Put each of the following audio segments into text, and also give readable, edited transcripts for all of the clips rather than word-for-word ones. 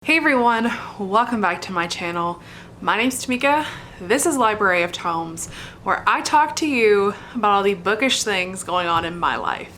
Hey everyone, welcome back to my channel. My name's Tamika. This is Library of Tomes, where I talk to you about all the bookish things going on in my life.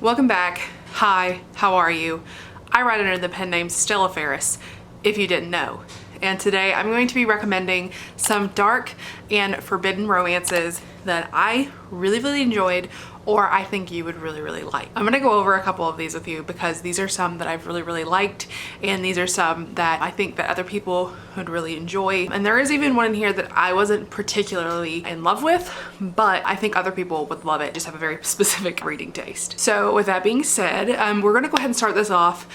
Welcome back. Hi, how are you? I write under the pen name Stella Ferris, if you didn't know. And today I'm going to be recommending some dark and forbidden romances that I really enjoyed, or I think you would really like. I'm gonna go over a couple of these with you because these are some that I've really liked, and these are some that I think that other people would really enjoy. And there is even one in here that I wasn't particularly in love with, but I think other people would love it, just have a very specific reading taste. So with that being said, we're gonna go ahead and start this off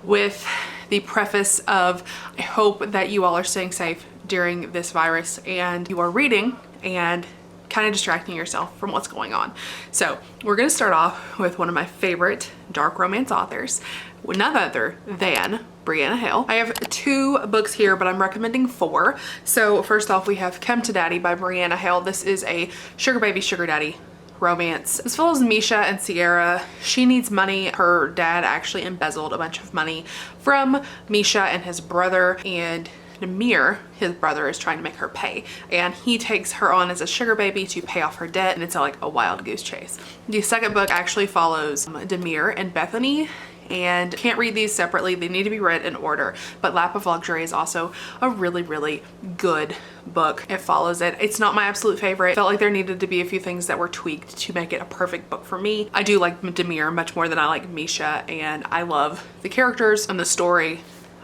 with the preface of, I hope that you all are staying safe during this virus and you are reading and kind of distracting yourself from what's going on. So we're gonna start off with one of my favorite dark romance authors, none other than Brianna Hale. I have 2 books here, but I'm recommending 4. So first off, we have Come to Daddy by Brianna Hale. This is a sugar baby, sugar daddy romance. This follows Misha and Sierra. She needs money. Her dad actually embezzled a bunch of money from Misha and his brother, and Namir, his brother, is trying to make her pay, and he takes her on as a sugar baby to pay off her debt, and it's like a wild goose chase. The second book actually follows Demir and Bethany, and can't read these separately. They need to be read in order, but Lap of Luxury is also a really good book. It follows it. It's not my absolute favorite. Felt like there needed to be a few things that were tweaked to make it a perfect book for me. I do like Demir much more than I like Misha, and I love the characters and the story.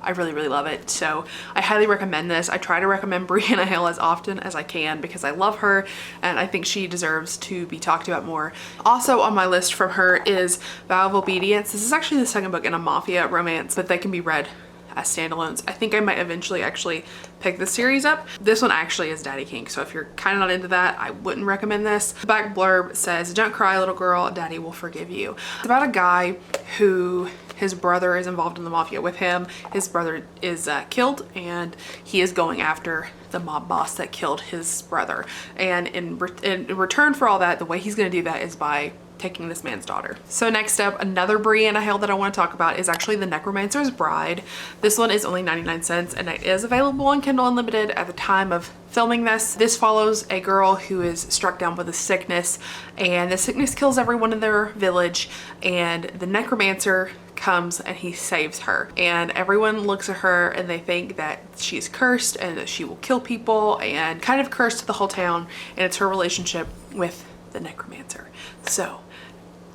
I really love it. So I highly recommend this. I try to recommend Brianna Hale as often as I can because I love her and I think she deserves to be talked about more. Also on my list from her is Vow of Obedience. This is actually the second book in a mafia romance, but they can be read as standalones. I think I might eventually actually pick the series up. This one actually is Daddy Kink, so if you're kind of not into that, I wouldn't recommend this. The back blurb says, "Don't cry, little girl, Daddy will forgive you." It's about a guy who his brother is involved in the mafia with him. His brother is killed, and he is going after the mob boss that killed his brother. And in return for all that, the way he's gonna do that is by taking this man's daughter. So next up, another Brianna Hale that I want to talk about is actually The Necromancer's Bride. This one is only 99 cents and it is available on Kindle Unlimited at the time of filming this. This follows a girl who is struck down with a sickness, and the sickness kills everyone in their village, and the necromancer comes and he saves her, and everyone looks at her and they think that she's cursed and that she will kill people and kind of cursed the whole town, and it's her relationship with the necromancer. So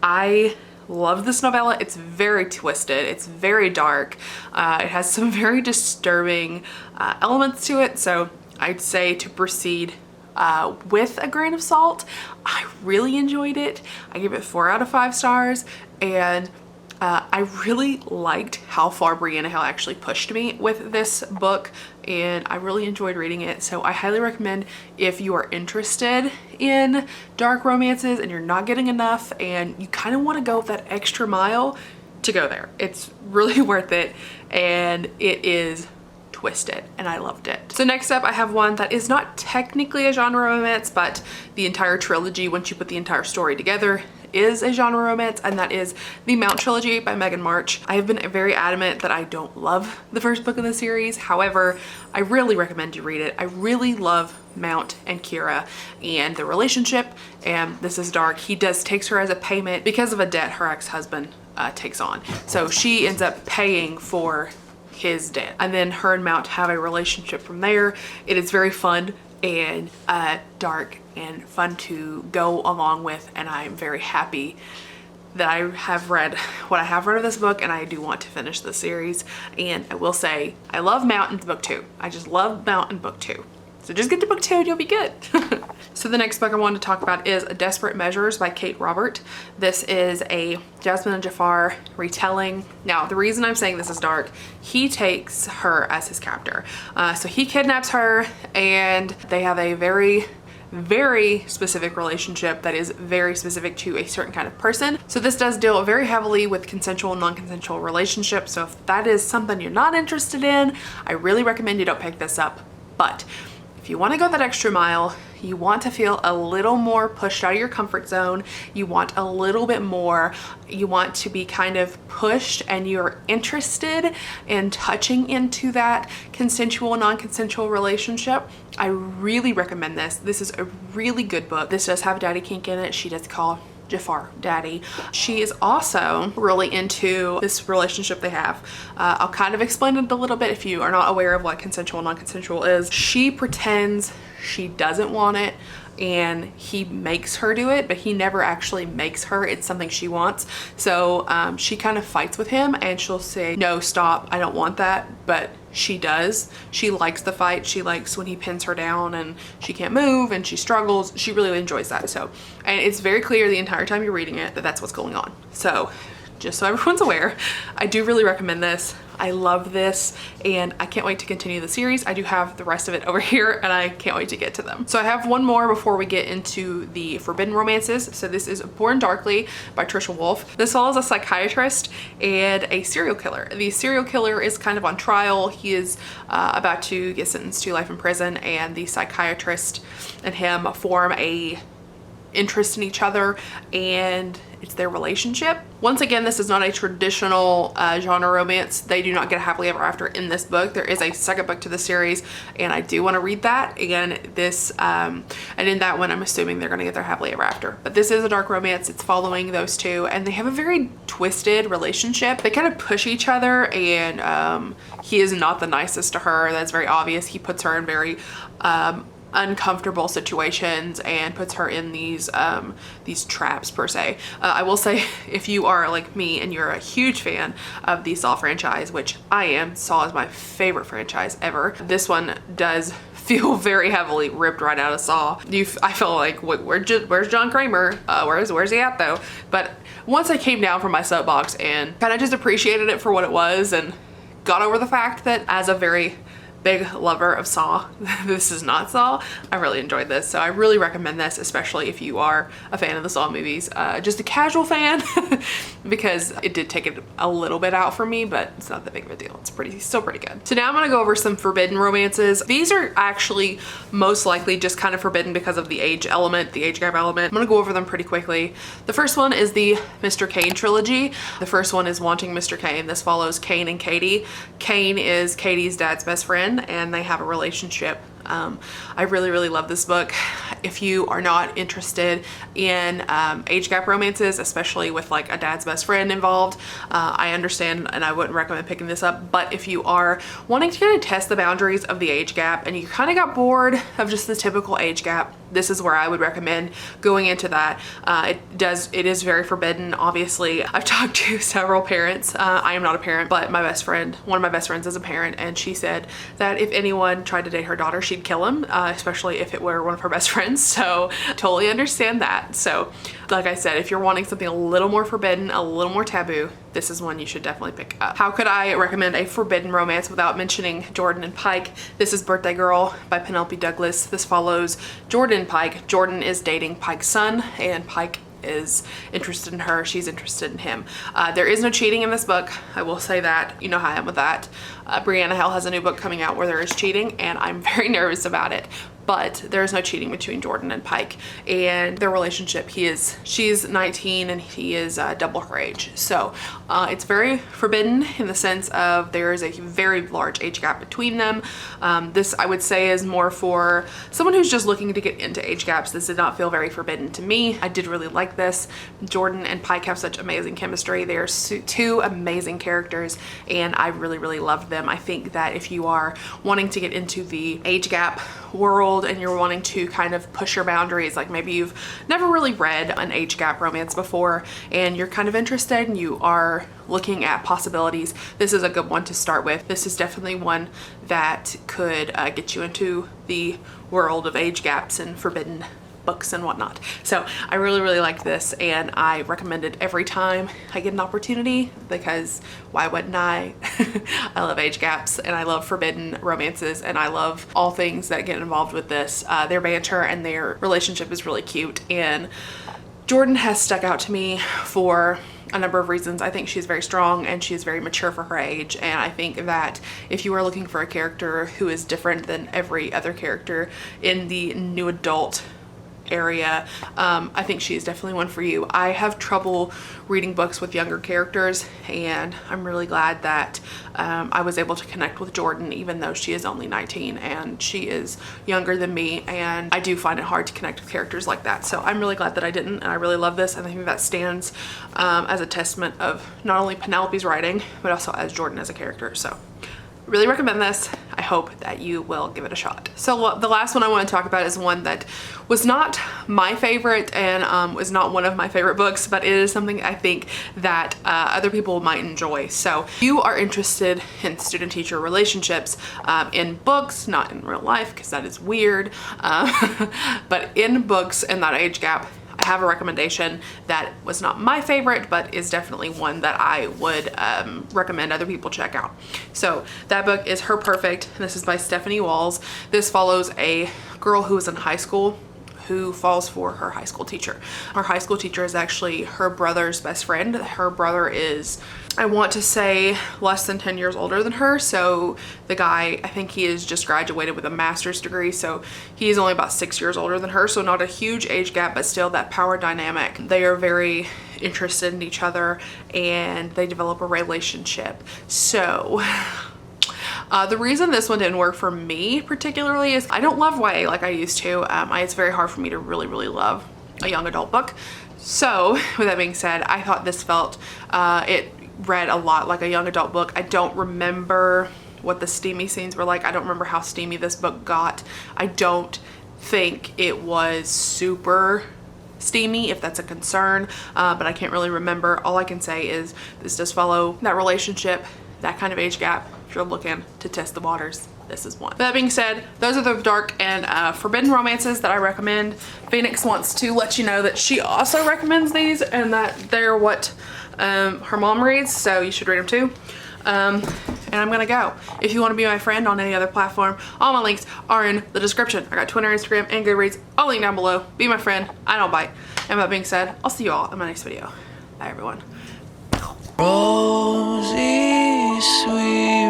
I love this novella. It's very twisted. It's very dark. It has some very disturbing elements to it. So I'd say to proceed with a grain of salt. I really enjoyed it. I give it 4 out of 5 stars, and I really liked how far Brianna Hale actually pushed me with this book, and I really enjoyed reading it. So I highly recommend, if you are interested in dark romances and you're not getting enough and you kind of want to go that extra mile, to go there. It's really worth it, and it is twisted, and I loved it. So next up, I have one that is not technically a genre romance, but the entire trilogy, once you put the entire story together, is a genre romance, and that is the Mount Trilogy by Megan March. I have been very adamant that I don't love the first book in the series. However, I really recommend you read it. I really love Mount and Kira and the relationship, and this is dark. He takes her as a payment because of a debt her ex-husband takes on. So she ends up paying for his debt, and then her and Mount have a relationship from there. It is very fun and dark and fun to go along with, and I'm very happy that I have read what I have read of this book, and I do want to finish the series. And I will say, I love Mount in book 2. I just love Mount in book 2. So just get to book 2 and you'll be good. So the next book I wanted to talk about is Desperate Measures by Kate Robert. This is a Jasmine and Jafar retelling. Now, the reason I'm saying this is dark, he takes her as his captor. So he kidnaps her, and they have a very specific relationship that is very specific to a certain kind of person. So this does deal very heavily with consensual and non-consensual relationships. So if that is something you're not interested in, I really recommend you don't pick this up. But if you want to go that extra mile, you want to feel a little more pushed out of your comfort zone. You want a little bit more. You want to be kind of pushed, and you're interested in touching into that consensual, non-consensual relationship. I really recommend this. This is a really good book. This does have a daddy kink in it. She does call Jafar daddy. She is also really into this relationship they have. I'll kind of explain it a little bit if you are not aware of what consensual, non-consensual is. She pretends she doesn't want it, and he makes her do it, but he never actually makes her. It's something she wants. So she kind of fights with him, and she'll say, no, stop, I don't want that. But she does. She likes the fight. She likes when he pins her down and she can't move and she struggles. She really enjoys that. So, and it's very clear the entire time you're reading it that that's what's going on. So just so everyone's aware, I do really recommend this. I love this, and I can't wait to continue the series. I do have the rest of it over here, and I can't wait to get to them. So I have one more before we get into the forbidden romances. So this is Born Darkly by Trisha Wolfe. This follows a psychiatrist and a serial killer. The serial killer is kind of on trial. He is about to get sentenced to life in prison, and the psychiatrist and him form a interest in each other, and it's their relationship. Once again, this is not a traditional genre romance. They do not get a happily ever after in this book. There is a second book to the series, and I do want to read that. And this, and in that one, I'm assuming they're going to get their happily ever after. But this is a dark romance. It's following those two, and they have a very twisted relationship. They kind of push each other, and he is not the nicest to her. That's very obvious. He puts her in very uncomfortable situations and puts her in these traps per se. I will say, if you are like me and you're a huge fan of the Saw franchise, which I am, Saw is my favorite franchise ever. This one does feel very heavily ripped right out of Saw. I feel like, where's John Kramer? Where's he at though? But once I came down from my soapbox and kind of just appreciated it for what it was, and got over the fact that as a very big lover of Saw, this is not Saw, I really enjoyed this. So I really recommend this, especially if you are a fan of the Saw movies, just a casual fan, because it did take it a little bit out for me, but it's not that big of a deal. It's still pretty good. So now I'm gonna go over some forbidden romances. These are actually most likely just kind of forbidden because of the age element, the age gap element. I'm gonna go over them pretty quickly. The first one is the Mr. Kane trilogy. The first one is Wanting Mr. Kane. This follows Kane and Katie. Kane is Katie's dad's best friend, and they have a relationship. I really love this book. If you are not interested in age gap romances, especially with like a dad's best friend involved, I understand, and I wouldn't recommend picking this up. But if you are wanting to kind of test the boundaries of the age gap, and you kind of got bored of just the typical age gap, this is where I would recommend going into that. It is very forbidden, obviously. I've talked to several parents. I am not a parent, but one of my best friends is a parent, and she said that if anyone tried to date her daughter, she'd kill him, especially if it were one of her best friends. So totally understand that. So like I said, if you're wanting something a little more forbidden, a little more taboo, this is one you should definitely pick up. How could I recommend a forbidden romance without mentioning Jordan and Pike? This is Birthday Girl by Penelope Douglas. This follows Jordan and Pike. Jordan is dating Pike's son, and Pike is interested in her. She's interested in him. There is no cheating in this book. I will say that. You know how I am with that. Brianna Hale has a new book coming out where there is cheating, and I'm very nervous about it. But there's no cheating between Jordan and Pike, and their relationship, she's 19 and he is double her age. So it's very forbidden in the sense of there is a very large age gap between them. This, I would say, is more for someone who's just looking to get into age gaps. This did not feel very forbidden to me. I did really like this. Jordan and Pike have such amazing chemistry. They are two amazing characters, and I really loved them. I think that if you are wanting to get into the age gap world and you're wanting to kind of push your boundaries, like maybe you've never really read an age gap romance before and you're kind of interested and you are looking at possibilities, this is a good one to start with. This is definitely one that could get you into the world of age gaps and forbidden books and whatnot. So I really liked this, and I recommend it every time I get an opportunity, because why wouldn't I? I love age gaps, and I love forbidden romances, and I love all things that get involved with this. Their banter and their relationship is really cute, and Jordan has stuck out to me for a number of reasons. I think she's very strong and she is very mature for her age, and I think that if you are looking for a character who is different than every other character in the new adult area, I think she is definitely one for you. I have trouble reading books with younger characters, and I'm really glad that I was able to connect with Jordan, even though she is only 19 and she is younger than me, and I do find it hard to connect with characters like that. So I'm really glad that I didn't, and I really love this, and I think that stands as a testament of not only Penelope's writing but also as Jordan as a character. So really recommend this. I hope that you will give it a shot. So the last one I want to talk about is one that was not my favorite and was not one of my favorite books, but it is something I think that other people might enjoy. So if you are interested in student-teacher relationships in books, not in real life because that is weird, but in books in that age gap, I have a recommendation that was not my favorite, but is definitely one that I would recommend other people check out. So that book is Her Perfect. This is by Stephanie Walls. This follows a girl who is in high school who falls for her high school teacher. Her high school teacher is actually her brother's best friend. Her brother is, I want to say, less than 10 years older than her. So the guy, I think he has just graduated with a master's degree. So he's only about 6 years older than her. So not a huge age gap, but still that power dynamic. They are very interested in each other and they develop a relationship. So the reason this one didn't work for me particularly is I don't love YA like I used to. It's very hard for me to really love a young adult book. So with that being said, I thought this felt, it read a lot like a young adult book. I don't remember what the steamy scenes were like. I don't remember how steamy this book got. I don't think it was super steamy, if that's a concern, but I can't really remember. All I can say is this does follow that relationship, that kind of age gap. If you're looking to test the waters, this is one. That being said, those are the dark and forbidden romances that I recommend. Phoenix wants to let you know that she also recommends these and that they're what her mom reads, so you should read them too. And I'm gonna go. If you want to be my friend on any other platform, all my links are in the description. I got Twitter, Instagram, and Goodreads. All linked down below. Be my friend. I don't bite. And that being said, I'll see you all in my next video. Bye everyone. Rosy, sweet